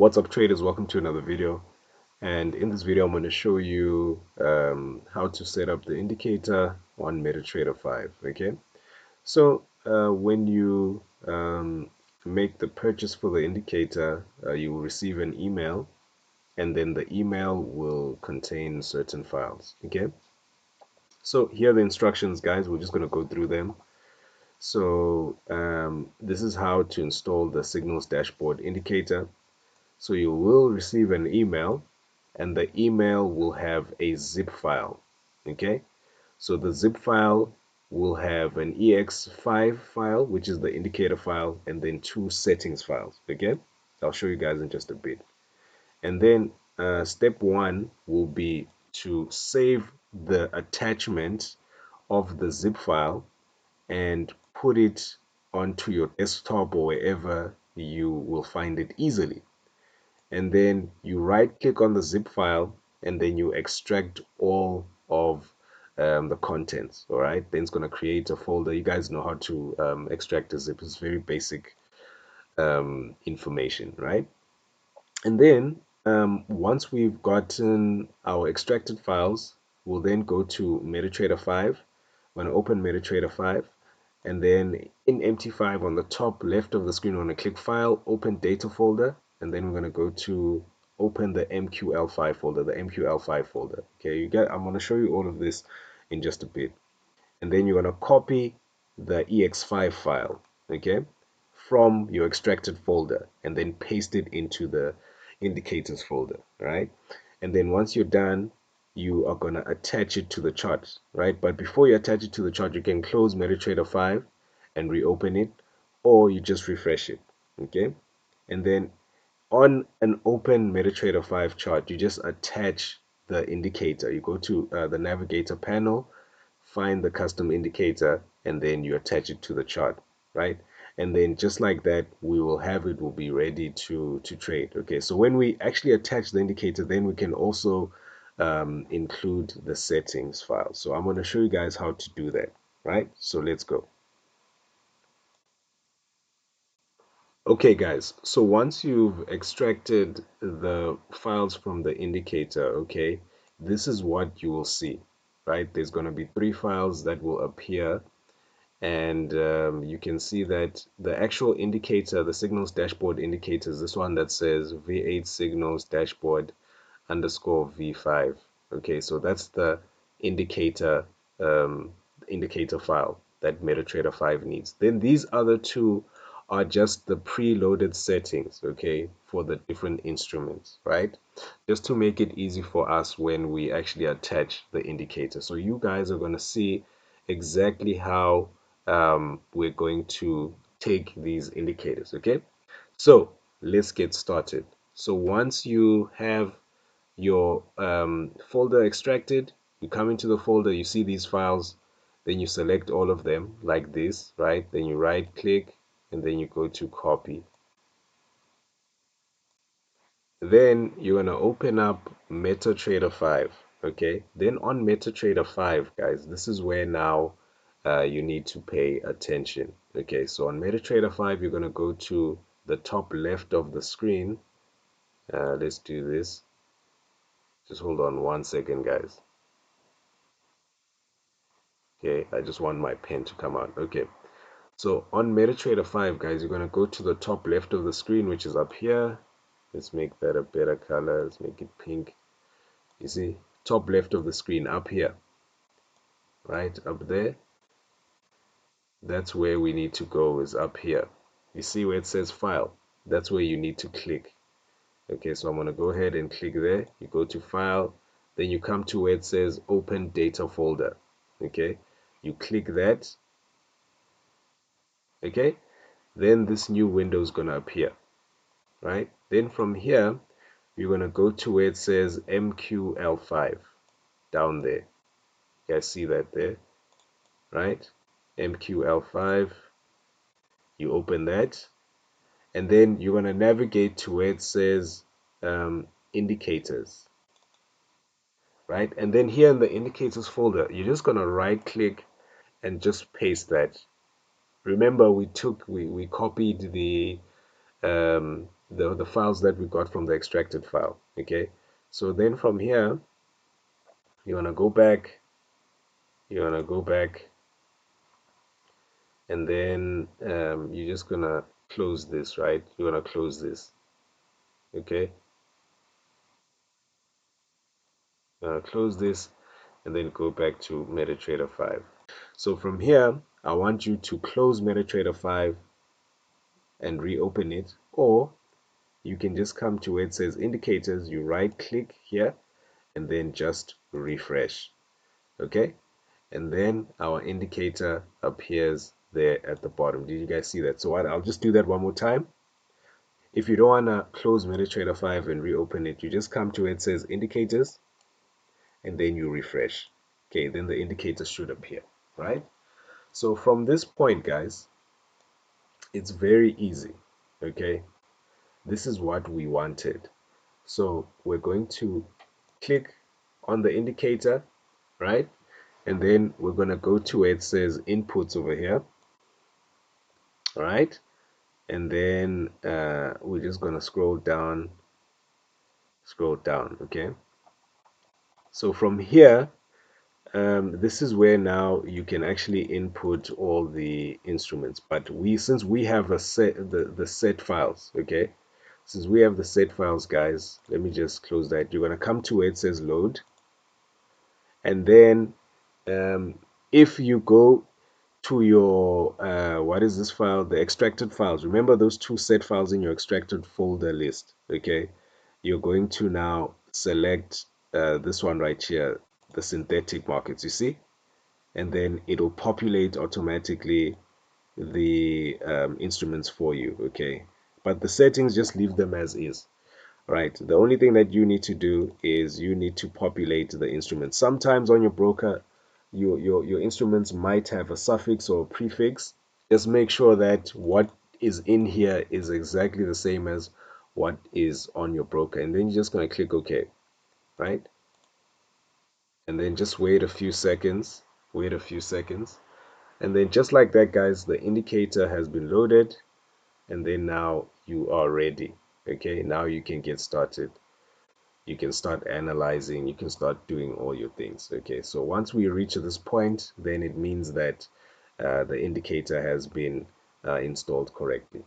What's up, traders? Welcome to another video. And in this video, I'm going to show you how to set up the indicator on MetaTrader 5. Okay, so when you make the purchase for the indicator, you will receive an email, and then the email will contain certain files. Okay, so here are the instructions, guys. We're just going to go through them. So this is how to install the signals dashboard indicator. So you will receive an email, and the email will have a zip file. Okay, so the zip file will have an ex5 file, which is the indicator file, and then two settings files. Okay, I'll show you guys in just a bit. And then step one will be to save the attachment of the zip file and put it onto your desktop or wherever you will find it easily. And then you right click on the zip file, and then you extract all of the contents. All right, then it's going to create a folder. You guys know how to extract a zip. It's very basic information, right? And then once we've gotten our extracted files, we'll then go to MetaTrader 5. I'm going to open MetaTrader 5, and then in MT5 on the top left of the screen, we're going to click File, Open Data Folder, and then we're going to go to open the MQL5 folder, the MQL5 folder. Okay, I'm going to show you all of this in just a bit. And then you're going to copy the EX5 file, okay, from your extracted folder, and then paste it into the indicators folder, right? And then once you're done, you are going to attach it to the chart, right? But before you attach it to the chart, you can close MetaTrader 5 and reopen it, or you just refresh it, okay? And then on an open MetaTrader 5 chart, you just attach the indicator. You go to the navigator panel, find the custom indicator, and then you attach it to the chart, right? And then just like that, we will have it will be ready to trade. Okay, so when we actually attach the indicator, then we can also include the settings file. So I'm going to show you guys how to do that, right? So let's go. Okay, guys, so once you've extracted the files from the indicator, okay, this is what you will see, right? There's going to be 3 files that will appear, and you can see that the actual indicator, the signals dashboard indicator, is this one that says V8 signals dashboard underscore V5. Okay, so that's the indicator indicator file that MetaTrader 5 needs. Then these other two are just the preloaded settings, okay, for the different instruments, right? Just to make it easy for us when we actually attach the indicator. So you guys are going to see exactly how we're going to take these indicators, okay? So let's get started. So once you have your folder extracted, you come into the folder, you see these files, then you select all of them like this, right? Then you right click, and then you go to copy. Then you're going to open up MetaTrader 5, okay? Then on MetaTrader 5, guys, this is where now you need to pay attention, okay? So on MetaTrader 5, you're going to go to the top left of the screen. Let's do this. Just hold on 1 second, guys. Okay, I just want my pen to come out. Okay, so on MetaTrader 5, guys, you're going to go to the top left of the screen, which is up here. Let's make that a better color. Let's make it pink. You see, top left of the screen up here, right up there. That's where we need to go, is up here. You see where it says file? That's where you need to click. Okay, so I'm going to go ahead and click there. You go to file, then you come to where it says open data folder. Okay, you click that. Okay, then this new window is going to appear, right? Then from here, you're going to go to where it says MQL5 down there. You guys see that there, right? MQL5, you open that, and then you're going to navigate to where it says indicators, right? And then here in the indicators folder, you're just going to right click and just paste that. Remember, we copied the the files that we got from the extracted file. Okay, so then from here you want to go back, and then you're just gonna close this, right? You want to close this. Okay, close this, and then go back to MetaTrader 5. So from here I want you to close MetaTrader 5 and reopen it, or you can just come to where it says indicators, you right click here and then just refresh. Okay, and then our indicator appears there at the bottom. Did you guys see that? So I'll just do that one more time. If you don't want to close MetaTrader 5 and reopen it, you just come to where it says indicators and then you refresh. Okay, then the indicator should appear, right? So from this point, guys, it's very easy. Okay, this is what we wanted. So we're going to click on the indicator, right? And then we're going to go to where it says inputs over here, all right? And then we're just going to scroll down, okay? So from here, this is where now you can actually input all the instruments. But since we have the set files, okay? Since we have the set files, guys, let me just close that. You're going to come to where it says load, and then if you go to your what is this file, the extracted files, remember those two set files in your extracted folder list. Okay, you're going to now select this one right here, the synthetic markets, you see, and then it'll populate automatically the instruments for you. Okay, but the settings, just leave them as is. Right, the only thing that you need to do is you need to populate the instruments. Sometimes on your broker, your instruments might have a suffix or a prefix. Just make sure that what is in here is exactly the same as what is on your broker, and then you're just going to click OK, right? And then just wait a few seconds, and then just like that, guys, the indicator has been loaded, and then now you are ready. Okay, now you can get started. You can start analyzing, you can start doing all your things. Okay, so once we reach this point, then it means that the indicator has been installed correctly.